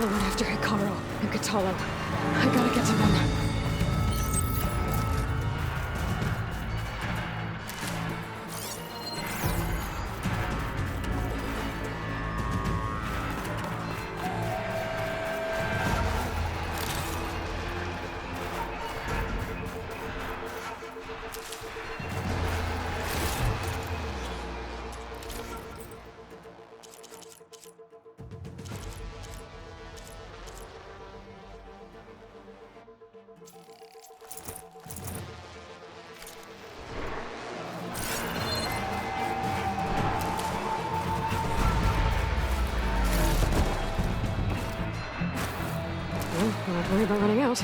Regala went after Hikaru and Kotallo. I gotta get to them. Not worry about running out.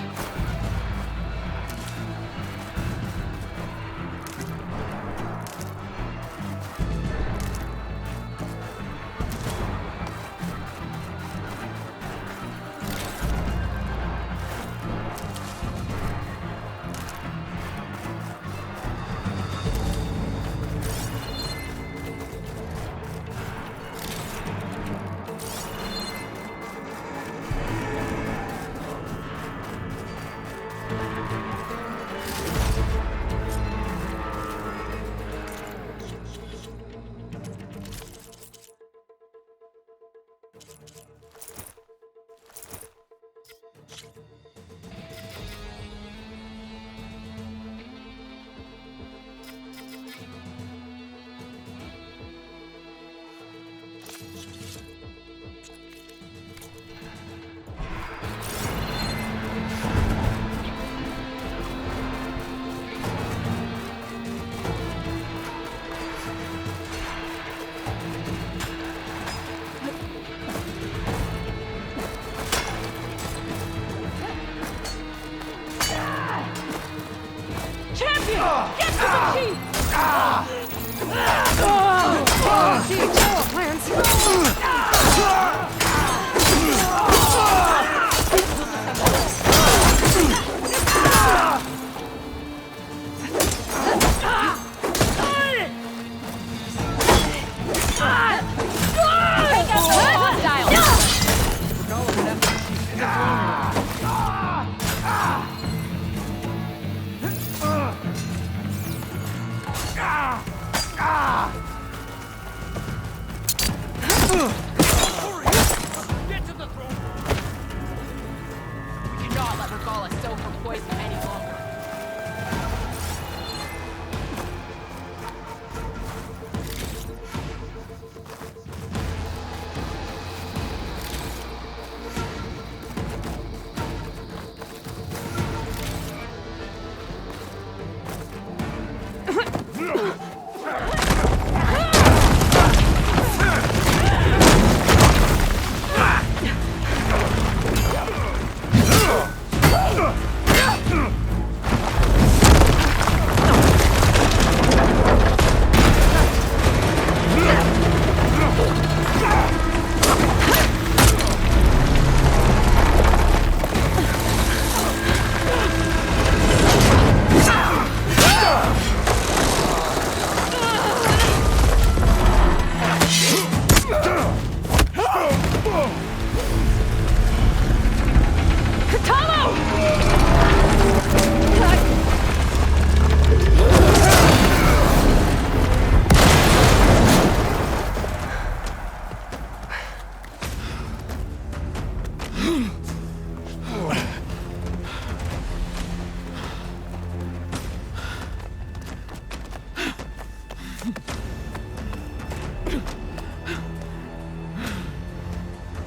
Get to the chief!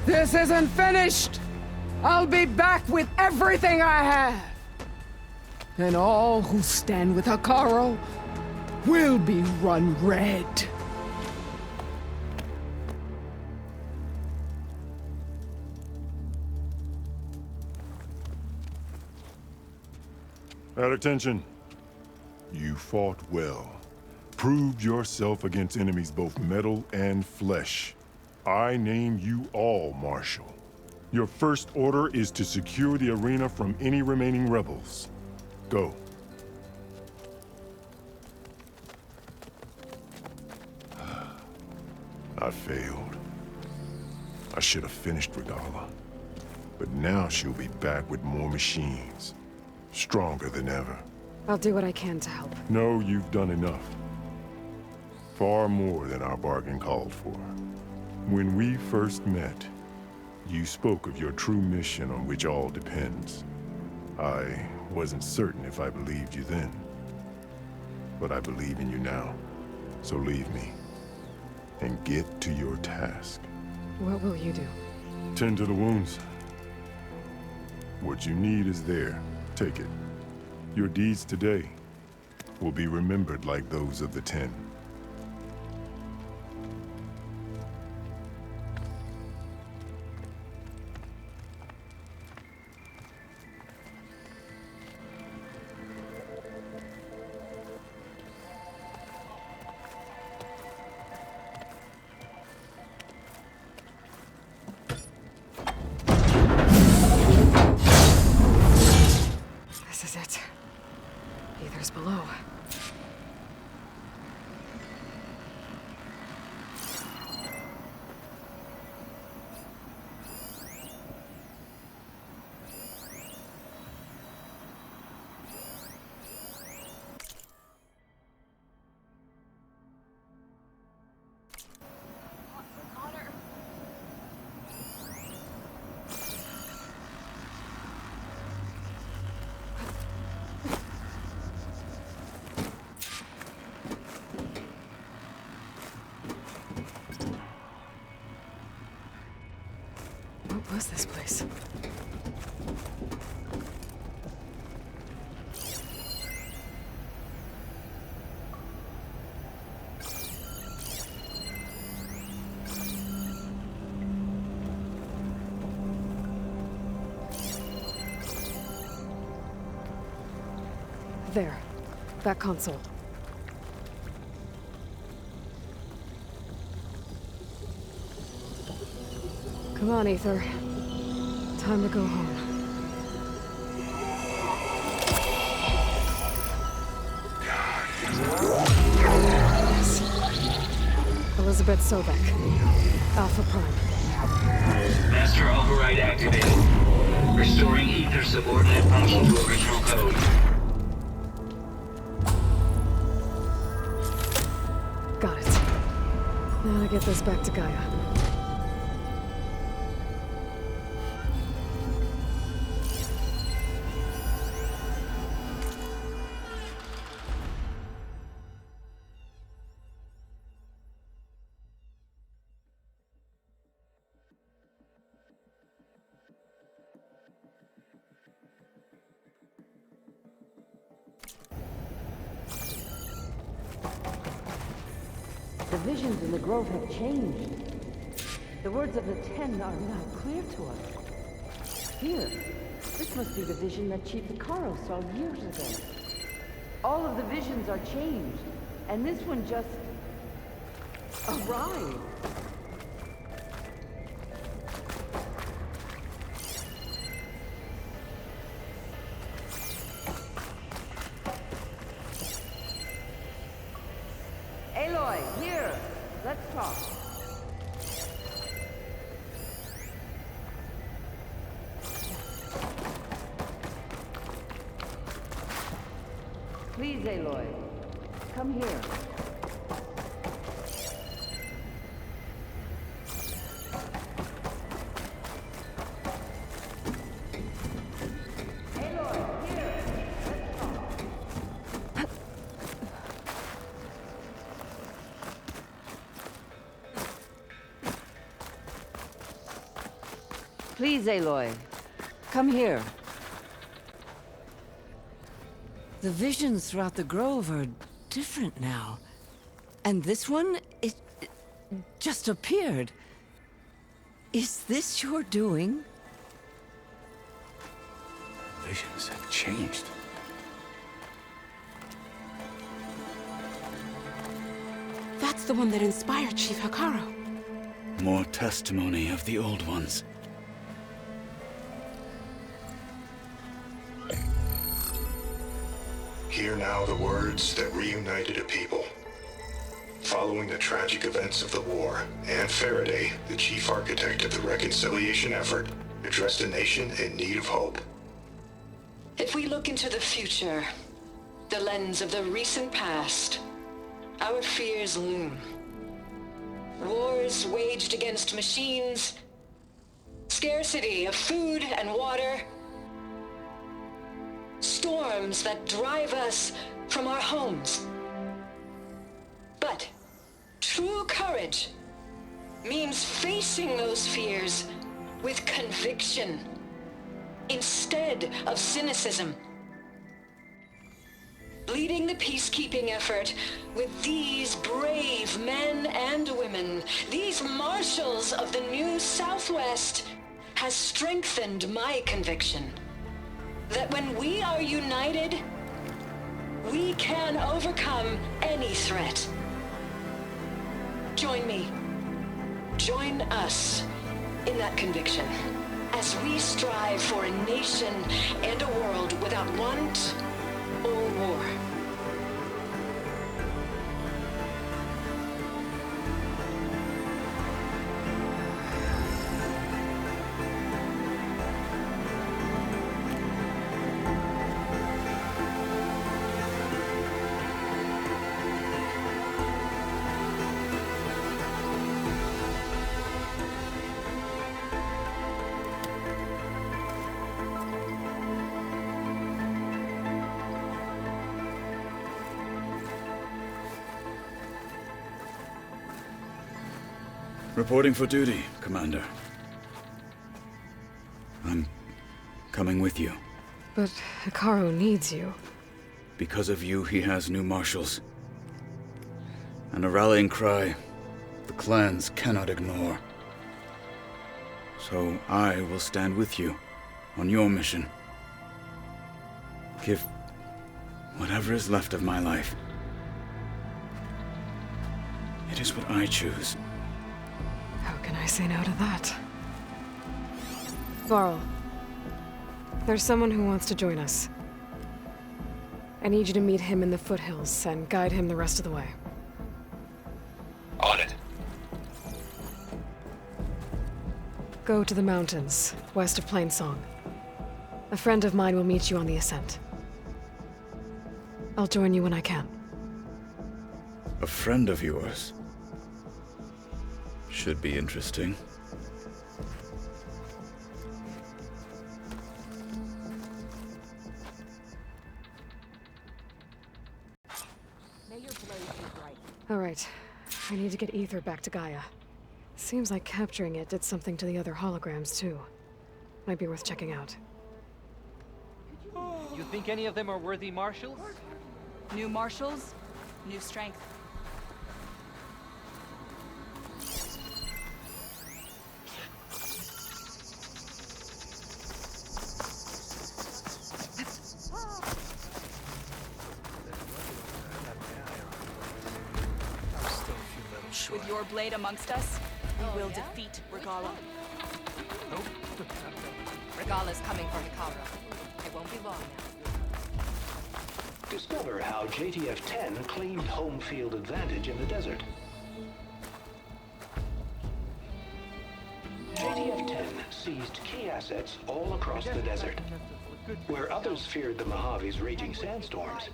This isn't finished! I'll be back with everything I have! And all who stand with Hikaru will be run red. At attention. You fought well. Proved yourself against enemies both metal and flesh. I name you all Marshal. Your first order is to secure the arena from any remaining rebels. Go. I failed. I should have finished Regala. But now she'll be back with more machines. Stronger than ever. I'll do what I can to help. No, you've done enough. Far more than our bargain called for. When we first met, you spoke of your true mission on which all depends. I wasn't certain if I believed you then. But I believe in you now. So leave me. And get to your task. What will you do? Tend to the wounds. What you need is there. Take it. Your deeds today will be remembered like those of the Ten. This is it. Aether's below. What was this place? There. That console. Come on, Aether. Time to go home. Yes. Elizabeth Sobek. Alpha Prime. Master override activated. Restoring Aether subordinate function to original code. Got it. Now to get this back to Gaia. The visions in the Grove have changed. The words of the Ten are now clear to us. Here, this must be the vision that Chief Hekarro saw years ago. All of the visions are changed, and this one just arrived. Aloy, here! Let's talk. Please, Aloy. Come here. Aloy, here! Let's talk. Please, Aloy. Come here. The visions throughout the Grove are different now. And this one, it just appeared. Is this your doing? Visions have changed. That's the one that inspired Chief Hekarro. More testimony of the old ones. Hear now the words that reunited a people. Following the tragic events of the war, Anne Faraday, the chief architect of the reconciliation effort, addressed a nation in need of hope. If we look into the future, the lens of the recent past, our fears loom. Wars waged against machines, scarcity of food and water, storms that drive us from our homes. But true courage means facing those fears with conviction instead of cynicism. Leading the peacekeeping effort with these brave men and women, these marshals of the new Southwest, has strengthened my conviction that when we are united, we can overcome any threat. Join me. Join us in that conviction as we strive for a nation and a world without want or war. Reporting for duty, Commander. I'm coming with you. But Hekarro needs you. Because of you, he has new marshals. And a rallying cry the clans cannot ignore. So I will stand with you on your mission. Give whatever is left of my life. It is what I choose. How can I say no to that? Varl, there's someone who wants to join us. I need you to meet him in the foothills and guide him the rest of the way. On it. Go to the mountains, west of Plainsong. A friend of mine will meet you on the ascent. I'll join you when I can. A friend of yours? Should be interesting. All right. I need to get Ether back to Gaia. Seems like capturing it did something to the other holograms, too. Might be worth checking out. You think any of them are worthy marshals? New marshals, new strength. With your blade amongst us, we will defeat Regalla. Regalla's coming for Hekarro. It won't be long now. Discover how JTF-10 claimed home field advantage in the desert. JTF-10 seized key assets all across the desert. Where others feared the Mojave's raging sandstorms,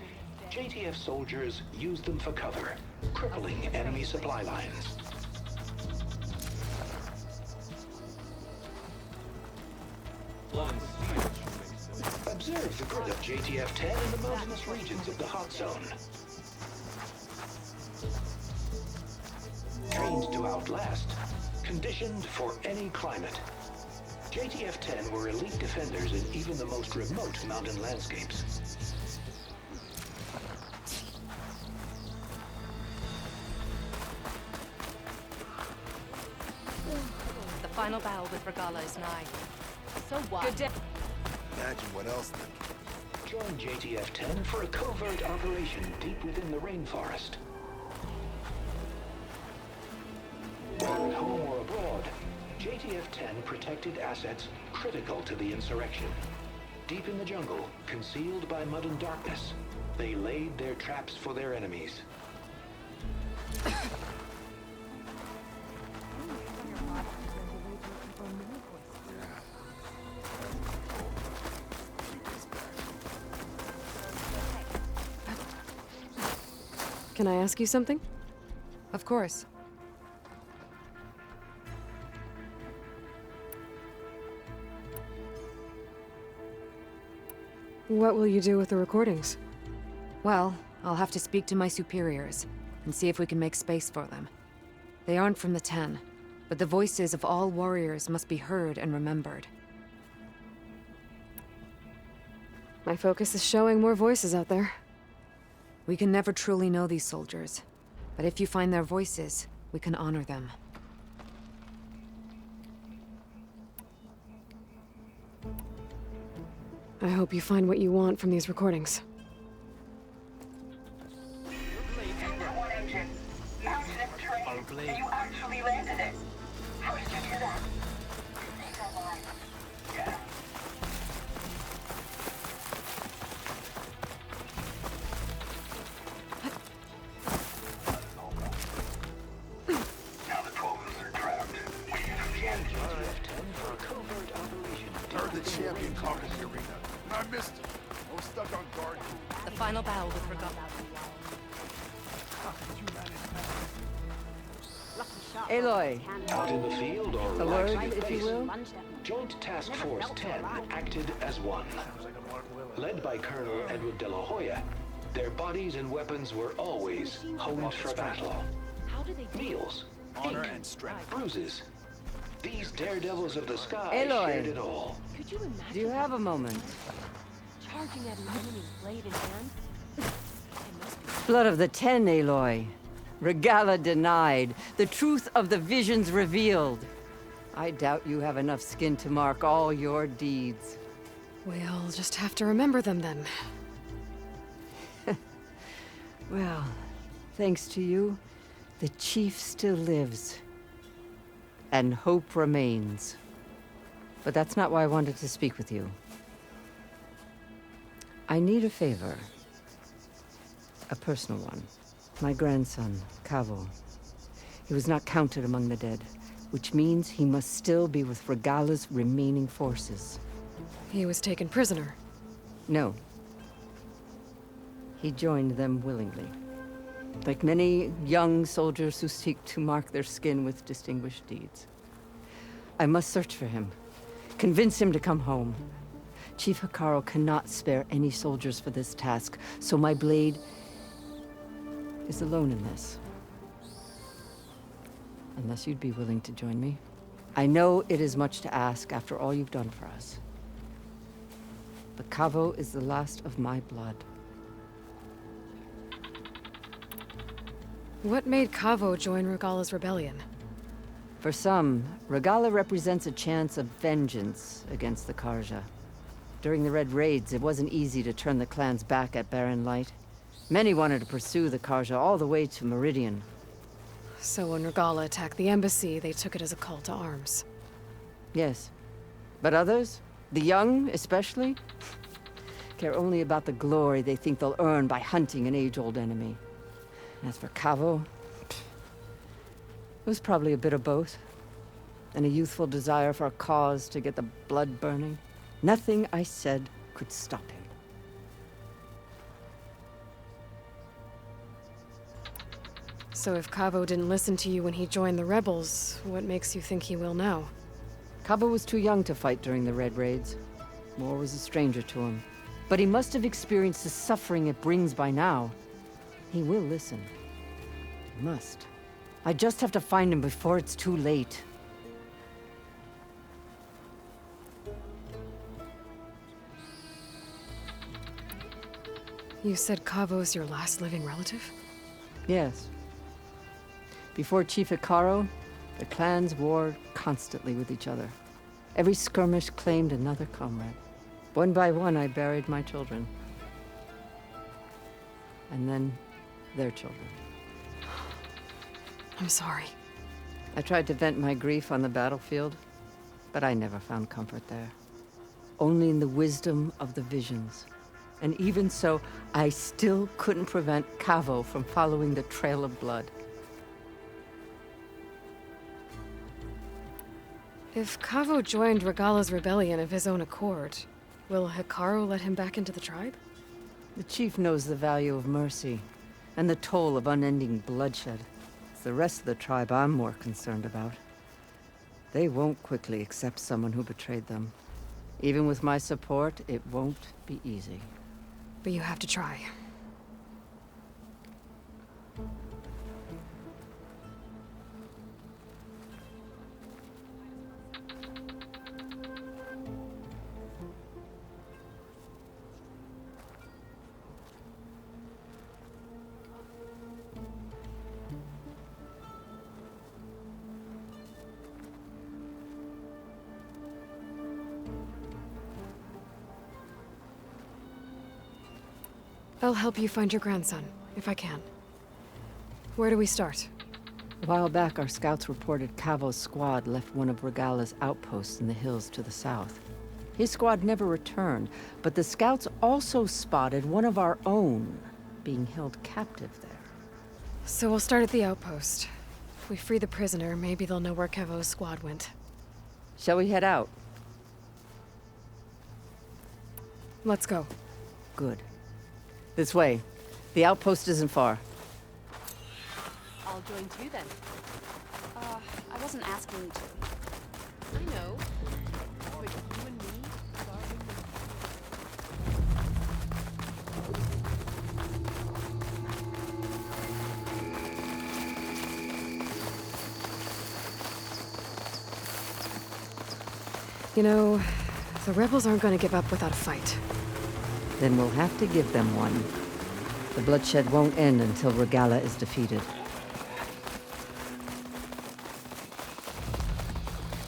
JTF soldiers used them for cover, crippling enemy supply lines. Observe the grid of JTF-10 in the mountainous regions of the hot zone. Trained to outlast, conditioned for any climate. JTF-10 were elite defenders in even the most remote mountain landscapes. The final battle with Regalla is nigh. So what? Good day. Imagine what else then. Join JTF-10 for a covert operation deep within the rainforest. Whether at home or abroad, JTF-10 protected assets critical to the insurrection. Deep in the jungle, concealed by mud and darkness, they laid their traps for their enemies. Can I ask you something? Of course. What will you do with the recordings? Well, I'll have to speak to my superiors and see if we can make space for them. They aren't from the Ten, but the voices of all warriors must be heard and remembered. My focus is showing more voices out there. We can never truly know these soldiers, but if you find their voices, we can honor them. I hope you find what you want from these recordings. You actually landed it. How did you do that? Yeah. Now the 12 are trapped. Heard the champion caught in the arena. I missed him. I was stuck on guard. The final battle with Regalla. Aloy. Out in the field or A relaxing word, at if you base, will? Joint Task Force 10 acted as one. Led by Colonel Edward De La Hoya, their bodies and weapons were always honed for battle. Meals, ink, bruises. These daredevils of the sky shared it all. Aloy, do you have a moment? Charging at an enemy's blade in hand? Blood of the Ten, Aloy. Regalla denied. The truth of the visions revealed. I doubt you have enough skin to mark all your deeds. We'll just have to remember them then. Well, thanks to you, the Chief still lives. And hope remains. But that's not why I wanted to speak with you. I need a favor. A personal one. My grandson, Kavo. He was not counted among the dead, which means he must still be with Regalla's remaining forces. He was taken prisoner. No. He joined them willingly. Like many young soldiers who seek to mark their skin with distinguished deeds. I must search for him. Convince him to come home. Chief Hekarro cannot spare any soldiers for this task, so my blade is alone in this. Unless you'd be willing to join me. I know it is much to ask after all you've done for us. But Kavo is the last of my blood. What made Kavo join Regalla's rebellion? For some, Regalla represents a chance of vengeance against the Carja. During the Red Raids, it wasn't easy to turn the clans back at Barren Light. Many wanted to pursue the Carja all the way to Meridian. So when Regalla attacked the embassy, they took it as a call to arms. Yes. But others, the young especially, care only about the glory they think they'll earn by hunting an age-old enemy. As for Kavo, it was probably a bit of both. And a youthful desire for a cause to get the blood burning. Nothing I said could stop him. So if Kavo didn't listen to you when he joined the rebels, what makes you think he will now? Kavo was too young to fight during the Red Raids. War was a stranger to him. But he must have experienced the suffering it brings by now. He will listen. He must. I just have to find him before it's too late. You said Kavo's your last living relative? Yes. Before Chief Hekarro, the clans warred constantly with each other. Every skirmish claimed another comrade. One by one, I buried my children. And then, their children. I'm sorry. I tried to vent my grief on the battlefield, but I never found comfort there. Only in the wisdom of the visions. And even so, I still couldn't prevent Kavo from following the trail of blood. If Kavo joined Regalla's rebellion of his own accord, will Hekarro let him back into the tribe? The chief knows the value of mercy. And the toll of unending bloodshed. It's the rest of the tribe I'm more concerned about. They won't quickly accept someone who betrayed them. Even with my support, it won't be easy. But you have to try. I'll help you find your grandson, if I can. Where do we start? A while back, our scouts reported Cavo's squad left one of Regala's outposts in the hills to the south. His squad never returned, but the scouts also spotted one of our own being held captive there. So we'll start at the outpost. If we free the prisoner, maybe they'll know where Cavo's squad went. Shall we head out? Let's go. Good. This way. The outpost isn't far. I'll join too then. I wasn't asking to. I know. But you and me, You know, the rebels aren't going to give up without a fight. Then we'll have to give them one. The bloodshed won't end until Regala is defeated.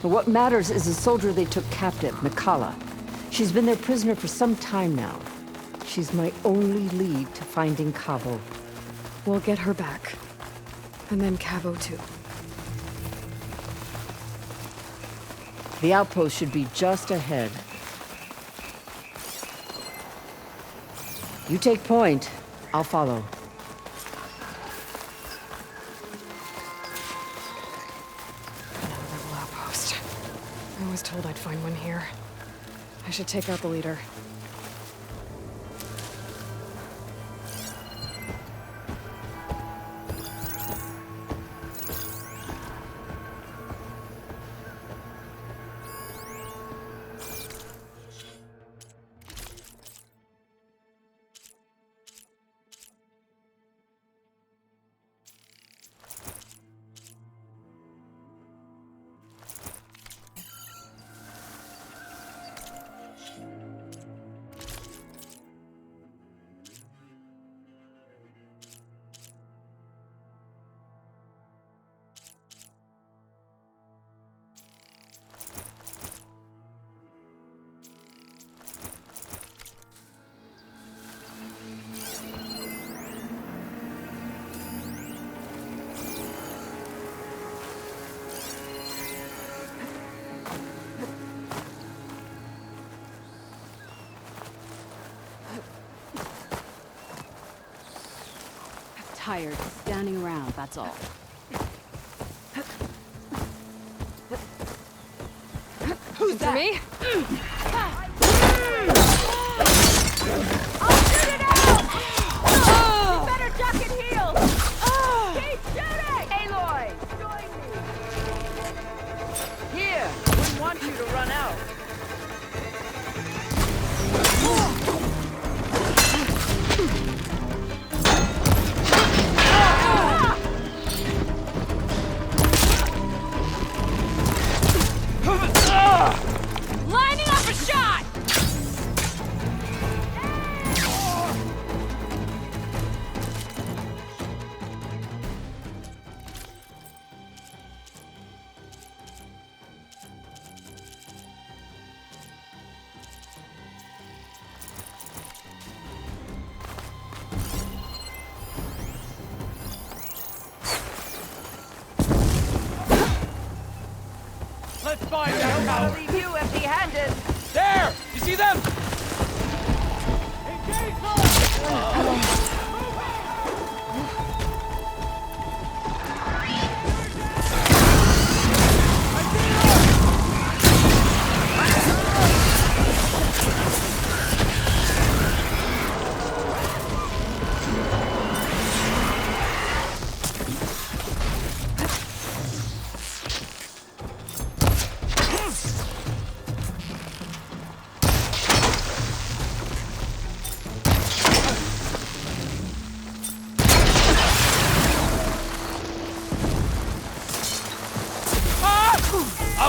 But what matters is the soldier they took captive, Mikala. She's been their prisoner for some time now. She's my only lead to finding Cavo. We'll get her back. And then Cavo too. The outpost should be just ahead. You take point. I'll follow. Another rebel outpost. I was told I'd find one here. I should take out the leader. Tired standing around, that's all. Who's that? Me? I'll shoot it out! You better duck and heal! Keep shooting! Aloy! Join me! Here! Wouldn't want you to run out. Lining up a shot!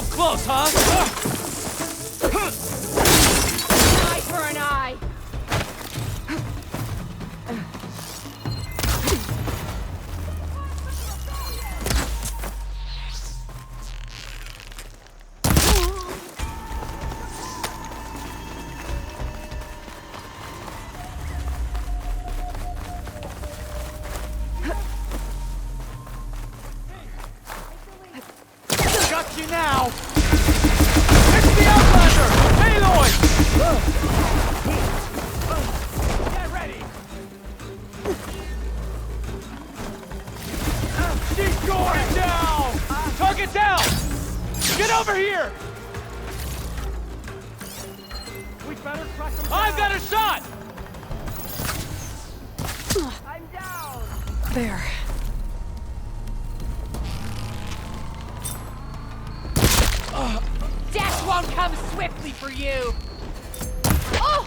Up close, huh? Eye for an eye! Got you now! It's the Outlander! Aloy! Get ready! She's going down! Target down! Get over here! We better track them down. I've got a shot! I'm down! There. Death won't come swiftly for you! Oh!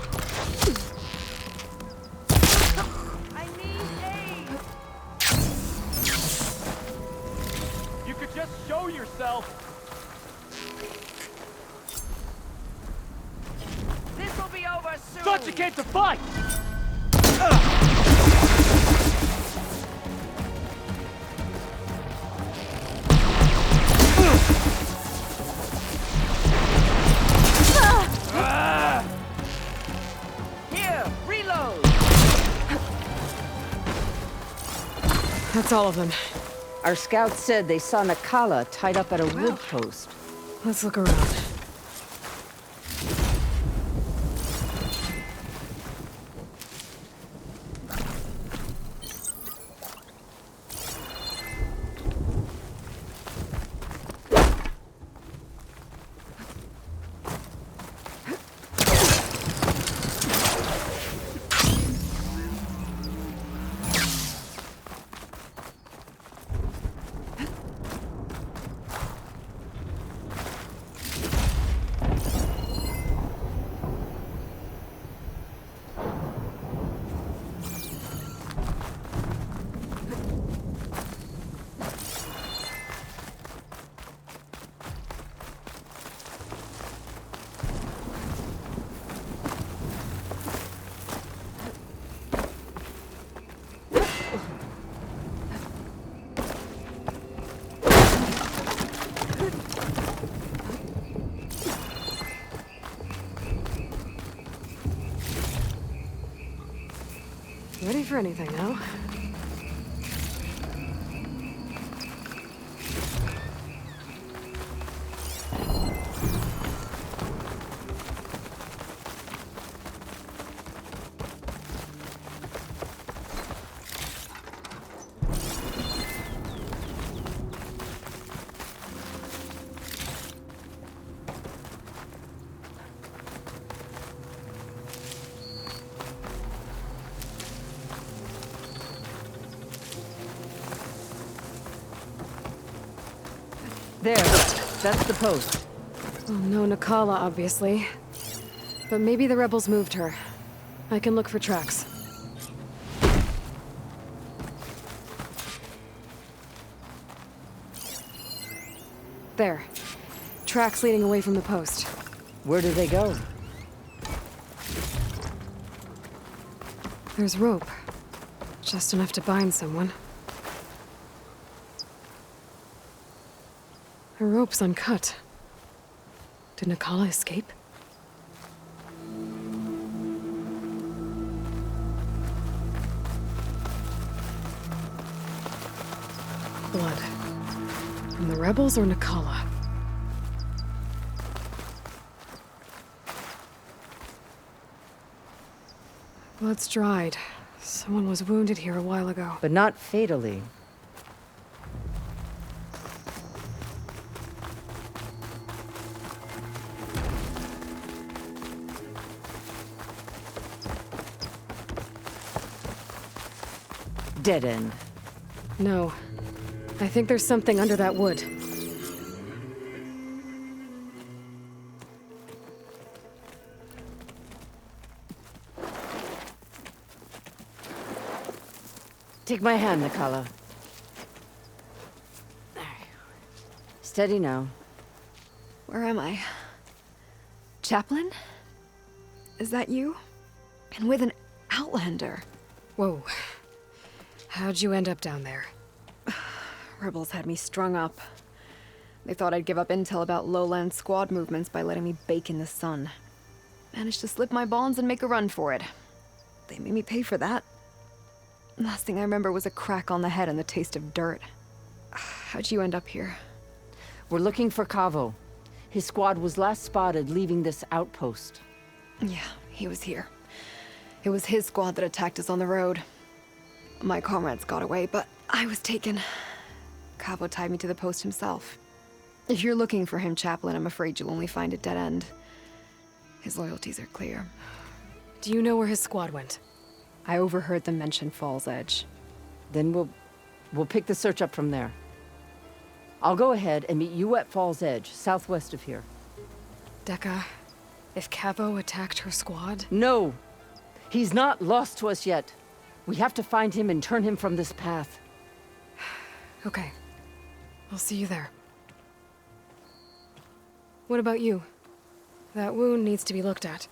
I need aid! You could just show yourself! This will be over soon! Thought you came to fight! Here, reload! That's all of them. Our scouts said they saw Nakala tied up at a wood post. Let's look around. Ready for anything now? There, that's the post. Well, no Nakala, obviously. But maybe the rebels moved her. I can look for tracks. There. Tracks leading away from the post. Where do they go? There's rope. Just enough to bind someone. The rope's uncut. Did Nakala escape? Blood. From the rebels or Nakala? Blood's dried. Someone was wounded here a while ago. But not fatally. Dead end. No. I think there's something under that wood. Take my hand, Nakala. Steady now. Where am I? Chaplain? Is that you? And with an Outlander. Whoa. How'd you end up down there? Rebels had me strung up. They thought I'd give up intel about lowland squad movements by letting me bake in the sun. Managed to slip my bonds and make a run for it. They made me pay for that. Last thing I remember was a crack on the head and the taste of dirt. How'd you end up here? We're looking for Cavo. His squad was last spotted leaving this outpost. Yeah, he was here. It was his squad that attacked us on the road. My comrades got away, but I was taken. Cavo tied me to the post himself. If you're looking for him, Chaplain, I'm afraid you'll only find a dead end. His loyalties are clear. Do you know where his squad went? I overheard them mention Fall's Edge. Then we'll pick the search up from there. I'll go ahead and meet you at Fall's Edge, southwest of here. Dekka, if Cavo attacked her squad? No! He's not lost to us yet. We have to find him and turn him from this path. Okay. I'll see you there. What about you? That wound needs to be looked at.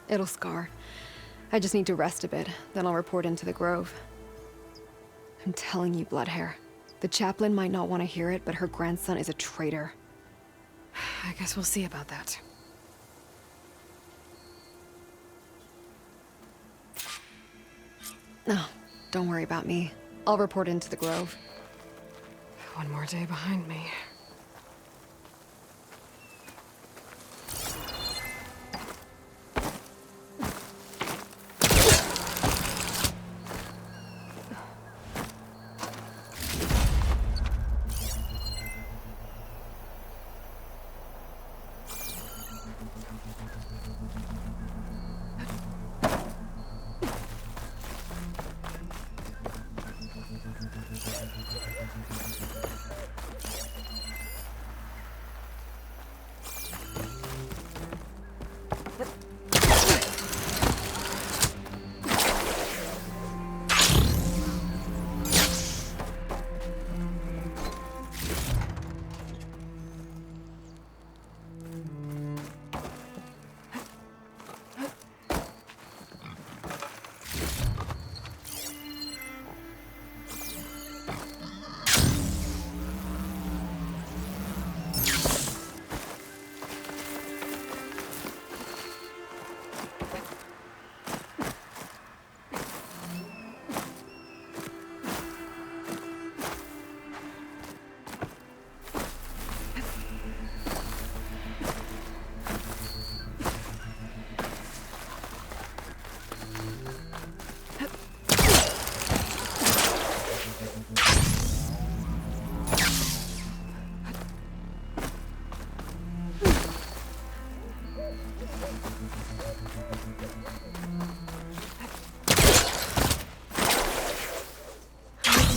It'll scar. I just need to rest a bit, then I'll report into the Grove. I'm telling you, Bloodhair. The chaplain might not want to hear it, but her grandson is a traitor. I guess we'll see about that. No, don't worry about me. I'll report into the Grove. One more day behind me.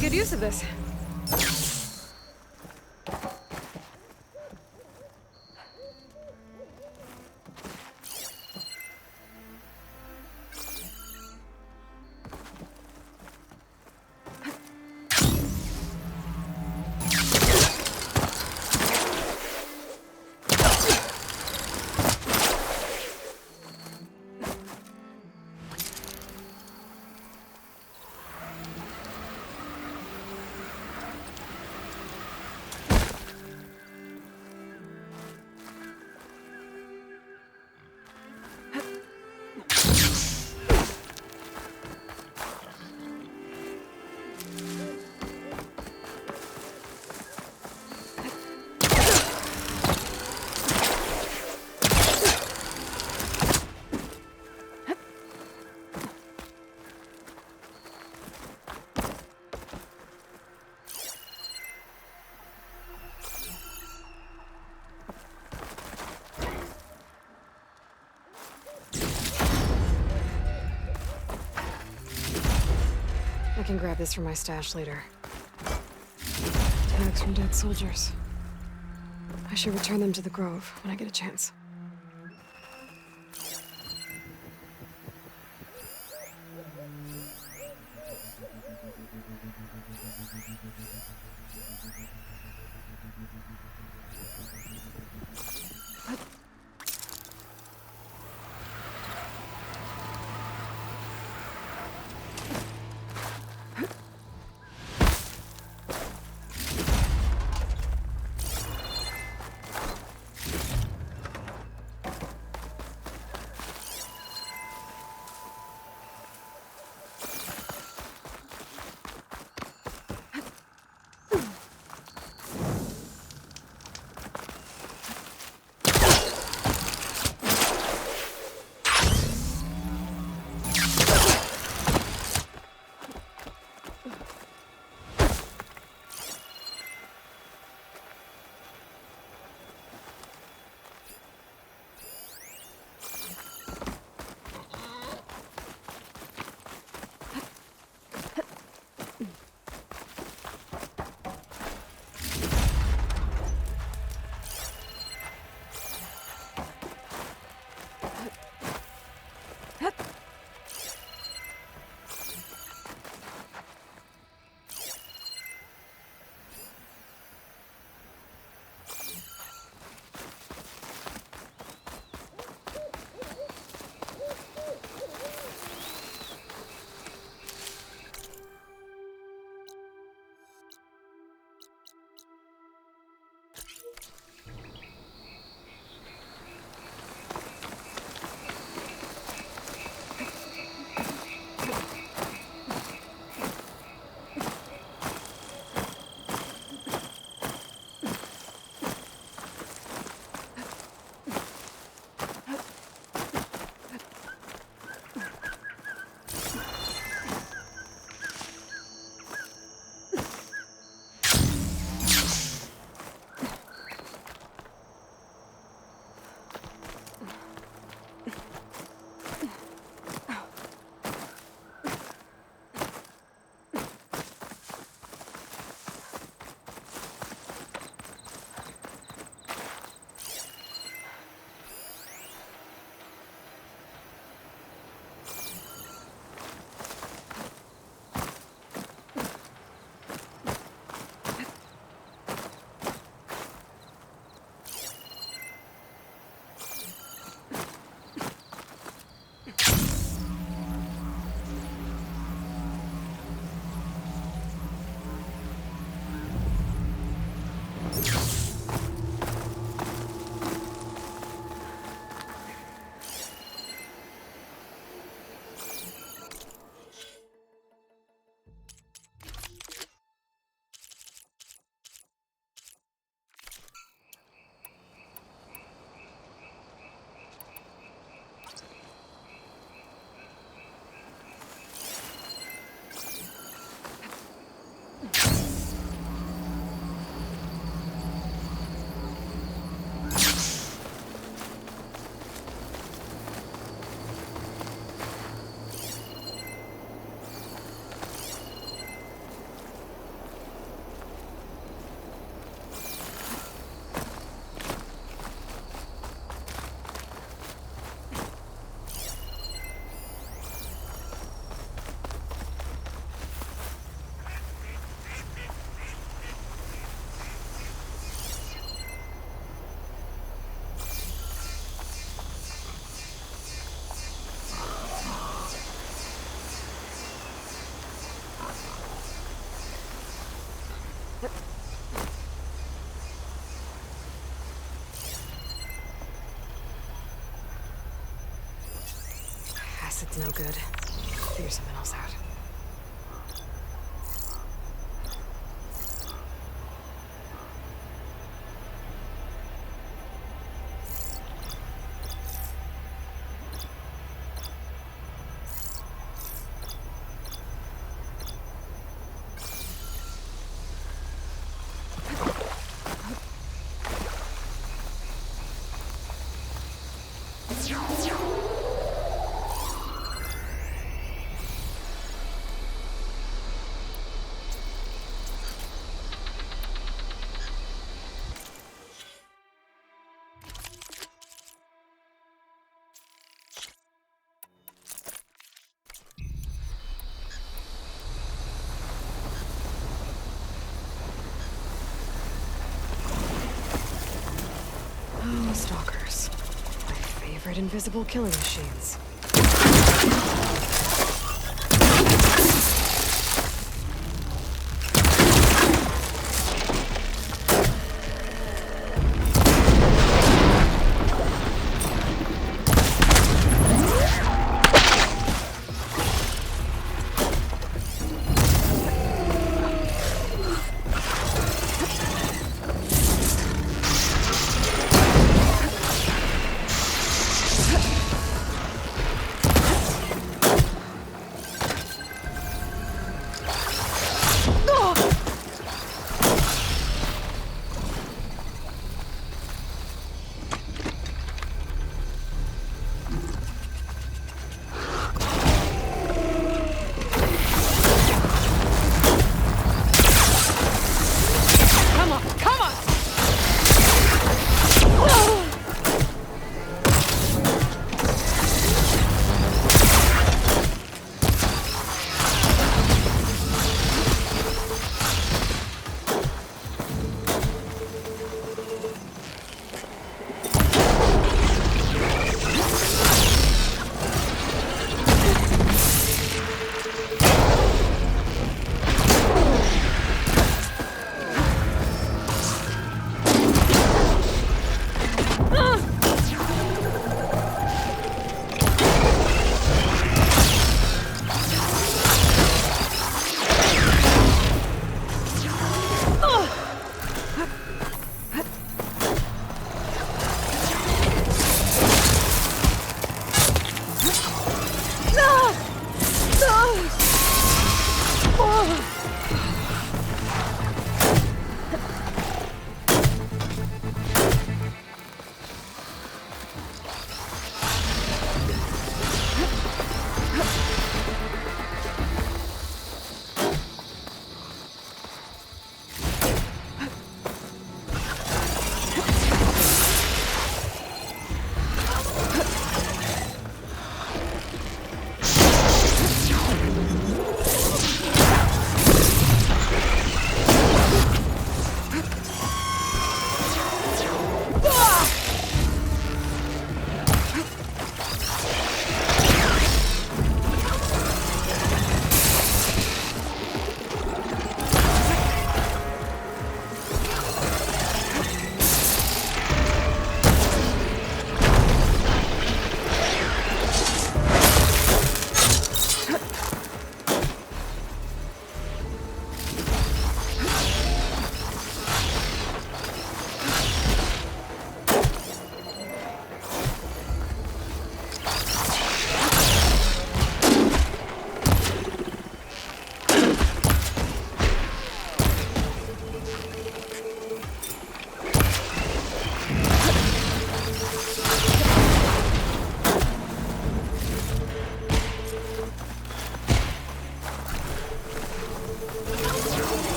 Good use of this. I can grab this from my stash later. Tags from dead soldiers. I should return them to the Grove when I get a chance. That's no good. Figure something else out. Oh, stalkers. My favorite invisible killing machines.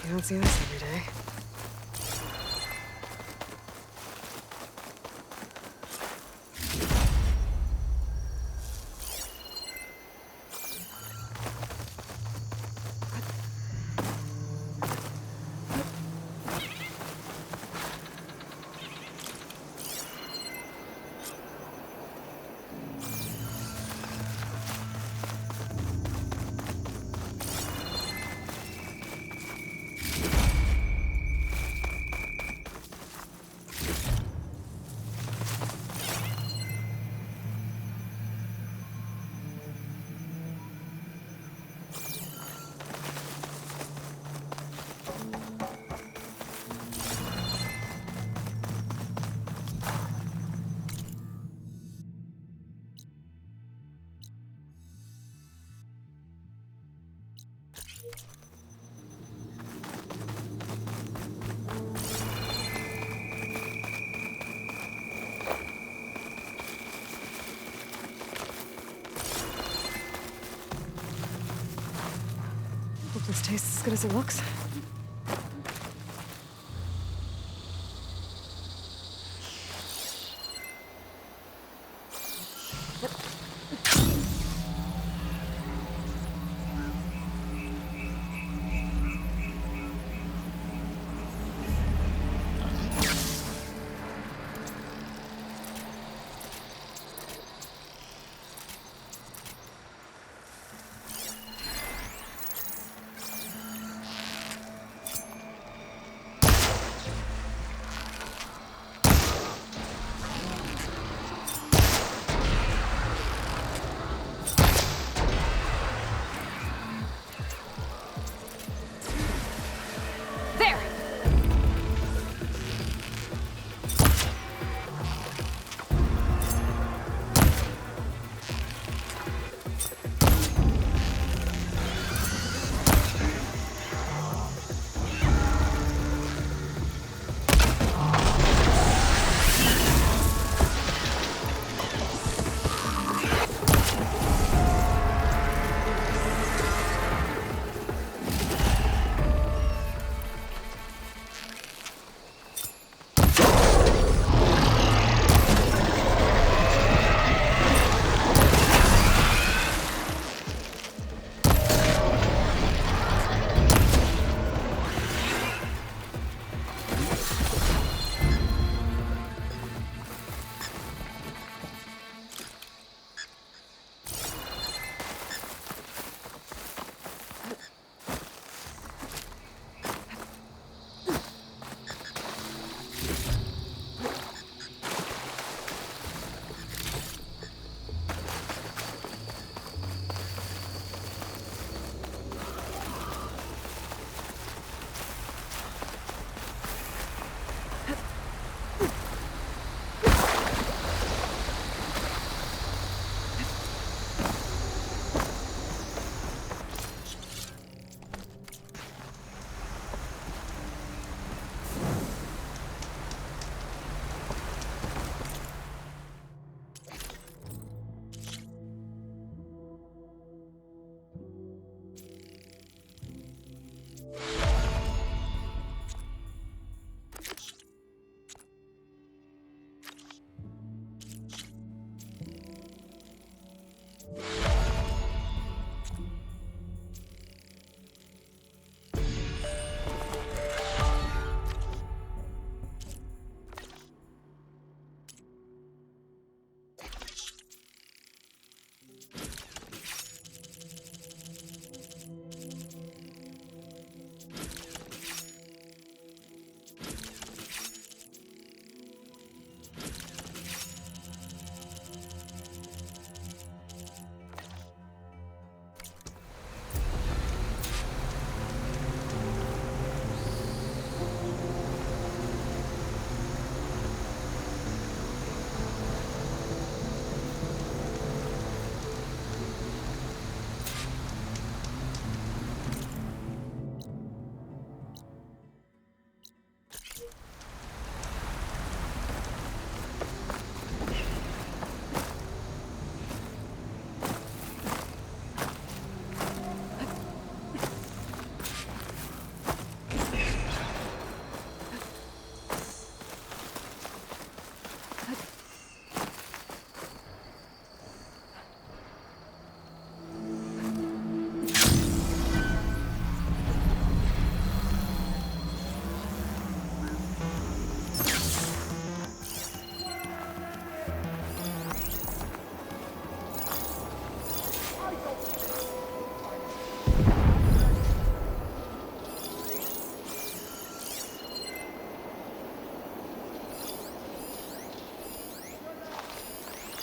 You don't see this every day. Hope this tastes as good as it looks.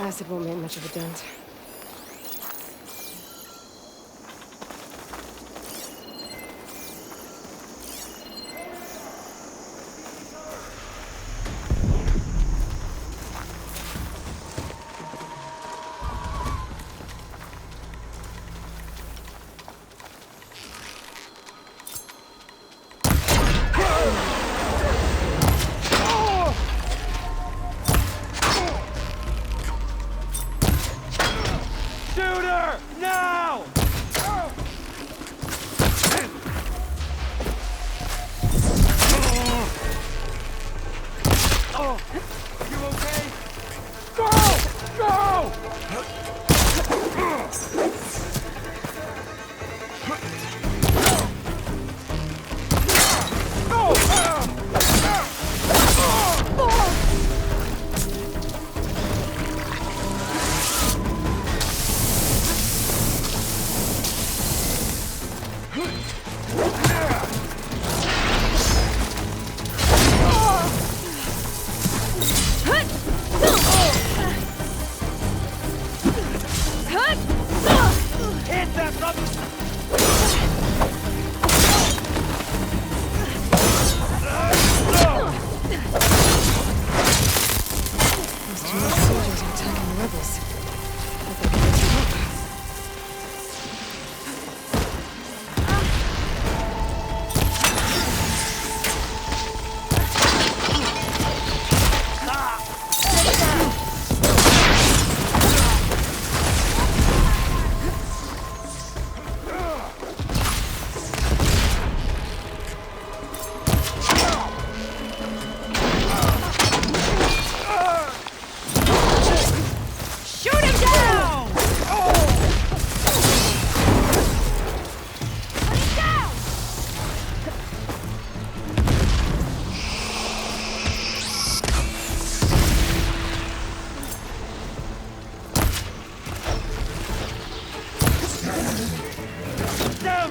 acid won't make much of a dent.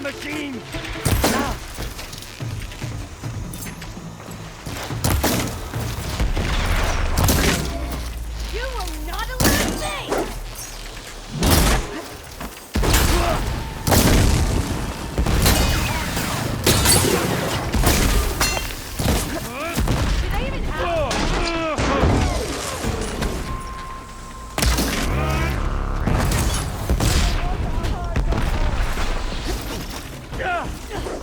Machine! You will not elude me! Do they even have... Yeah!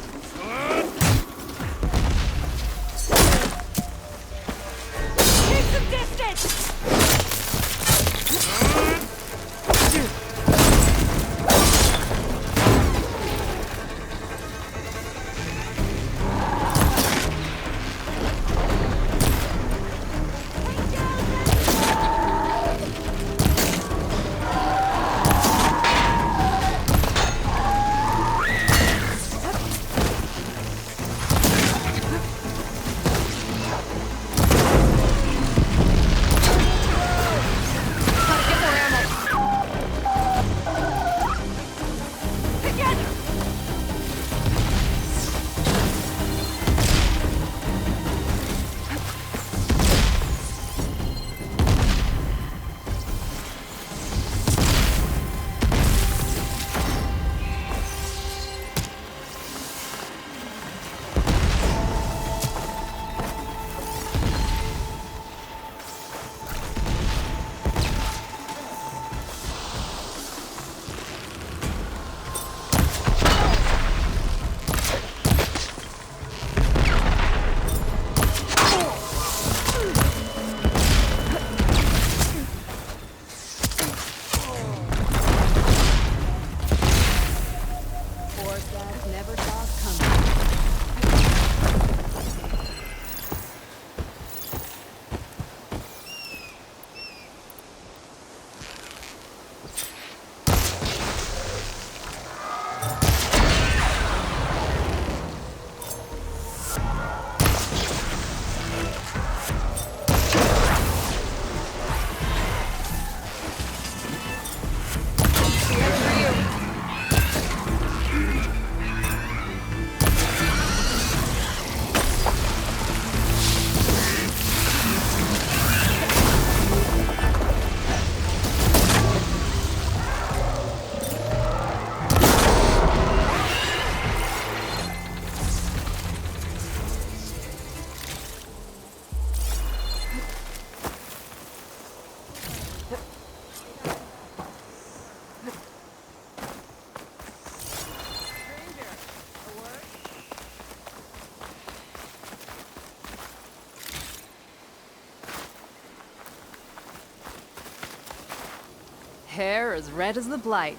you're as red as the Blight.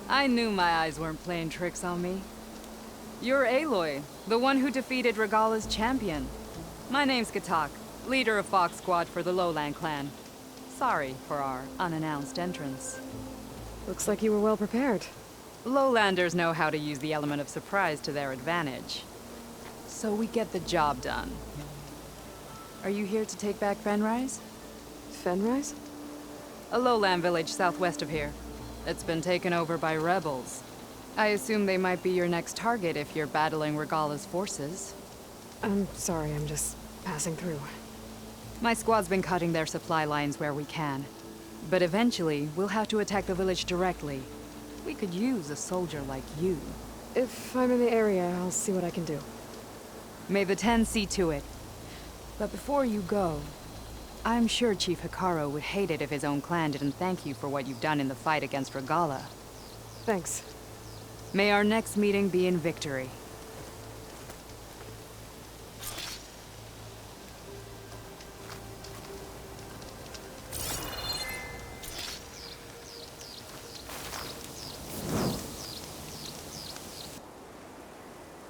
I knew my eyes weren't playing tricks on me. You're Aloy, the one who defeated Regala's champion. My name's Katak, leader of Fox Squad for the Lowland clan. Sorry for our unannounced entrance. Looks like you were well prepared. Lowlanders know how to use the element of surprise to their advantage. So we get the job done. Are you here to take back Fenrise? Fenrise? A lowland village southwest of here. It's been taken over by rebels. I assume they might be your next target if you're battling Regala's forces. I'm sorry, I'm just passing through. My squad's been cutting their supply lines where we can. But eventually, we'll have to attack the village directly. We could use a soldier like you. If I'm in the area, I'll see what I can do. May the Ten see to it. But before you go, I'm sure Chief Hekarro would hate it if his own clan didn't thank you for what you've done in the fight against Regala. Thanks. May our next meeting be in victory.